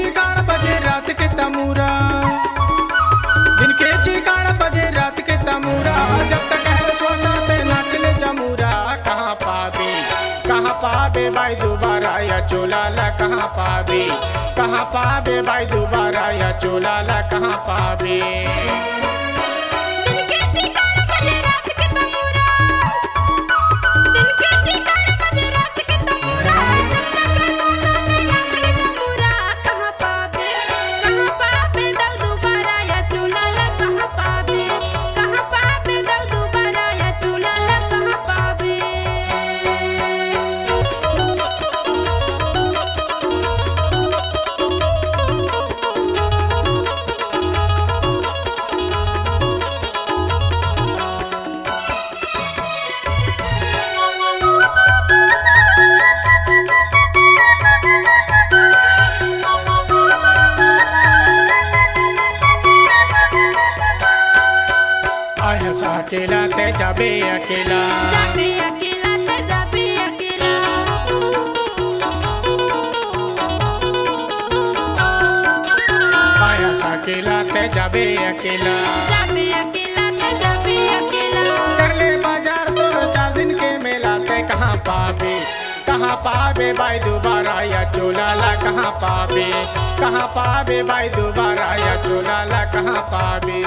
चिकाण बजे रात के तमूरा, दिन के चिकाण बजे रात के तमूरा, जब तक है श्वासाते नाचले जमूरा। कहाँ पाबे भाई दोबारा या चोलाला, कहाँ पाबे भाई दोबारा या चोलाला, कहाँ पाबे। अकेला ते जाबे अकेला, जाबे अकेला ते जाबे अकेला। आया अकेला ते जाबे अकेला, जाबे अकेला ते जाबे अकेला। कर ले बाजार तो 4 दिन के मेला ते कहाँ पाबे भाई दोबारा या चोलाला, कहाँ पाबे भाई दोबारा या चोलाला, कहाँ पाबे।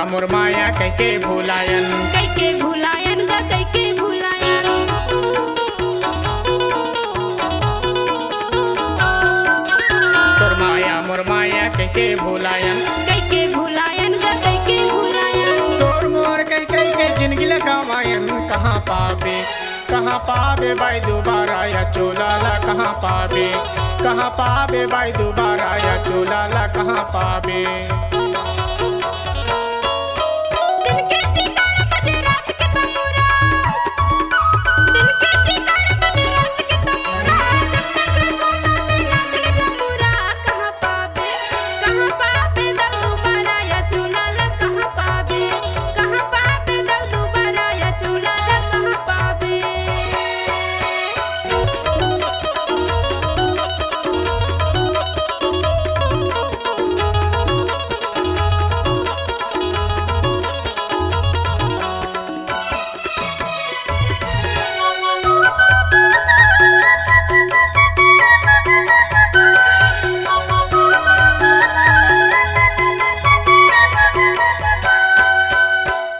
मुरमाया कैके भुलायन, कैके भुलायन ग कैके भुलायन। तोर माया मुरमाया कैके भुलायन, कैके भुलायन ग कैके भुलायन। तोर मोर कैके के जिंदगी लगावायन, कहाँ पाबे भाई दोबारा या चोलाला, कहाँ पाबे भाई दोबारा या चोलाला, कहाँ पाबे।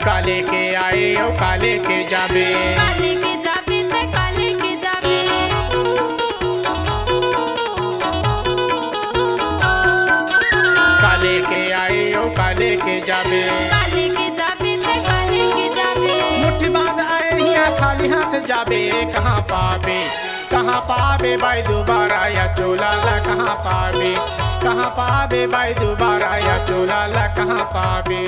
काले के आए ओ काले के जाबे, काले के जाबे ते काले के जाबे। काले के आए ओ काले के जाबे, काले के जाबे ते काले के जाबे। मुट्ठी बांध आए हिया खाली हाथ जाबे, कहाँ पाबे भाई दोबारा या चोलाला, कहाँ पाबे भाई दोबारा या चोलाला, कहाँ पाबे।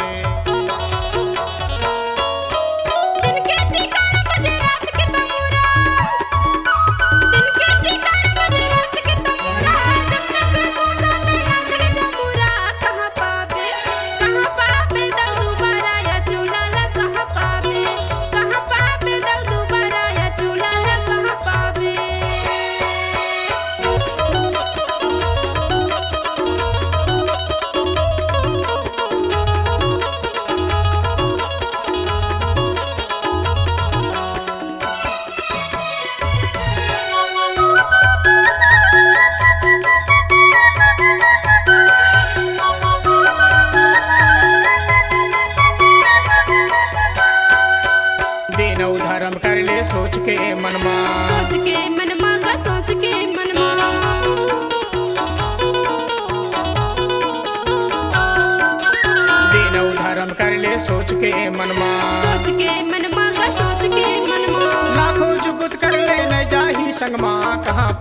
के मनमा सोच के मनमा का सोच के मनमा लाखों जुगुत कर ले न जाही संगमा कहाँ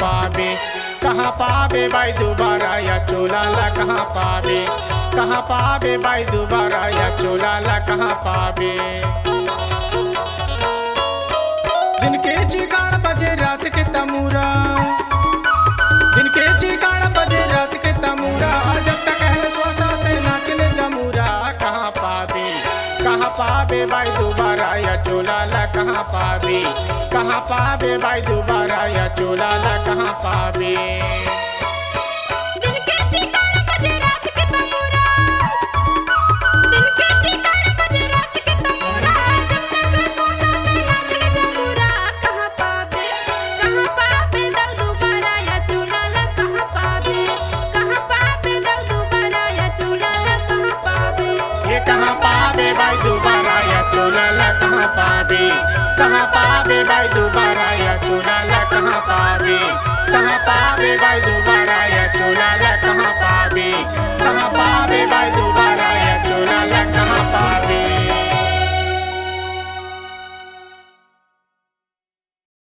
पावे भाई दोबारा या चोला ला कहाँ पावे भाई दोबारा या चोला ला कहाँ पावे। दिन के चिकाण बजे रात के तमूरा दिन के चिकाण बजे रात के तमूरा जब तक है श्वासा ते नाचले जमूरा कहाँ पावे भाई दोबारा या चोला ला कहाँ पावे भाई दोबारा या चोला ला कहाँ पावे। दिन के चिकाण बजे रात के तमूरा दिन के चिकाण बजे रात के तमूरा जब तक सोता ते नाचले जमूरा कहाँ पावे दव दोबारा या चोला ला कहाँ पावे दव दोबारा या चोला ला कहाँ पावे। ये कहाँ पावे भाई दोबारा या चोला ला कहाँ पावे भाई दोबारा या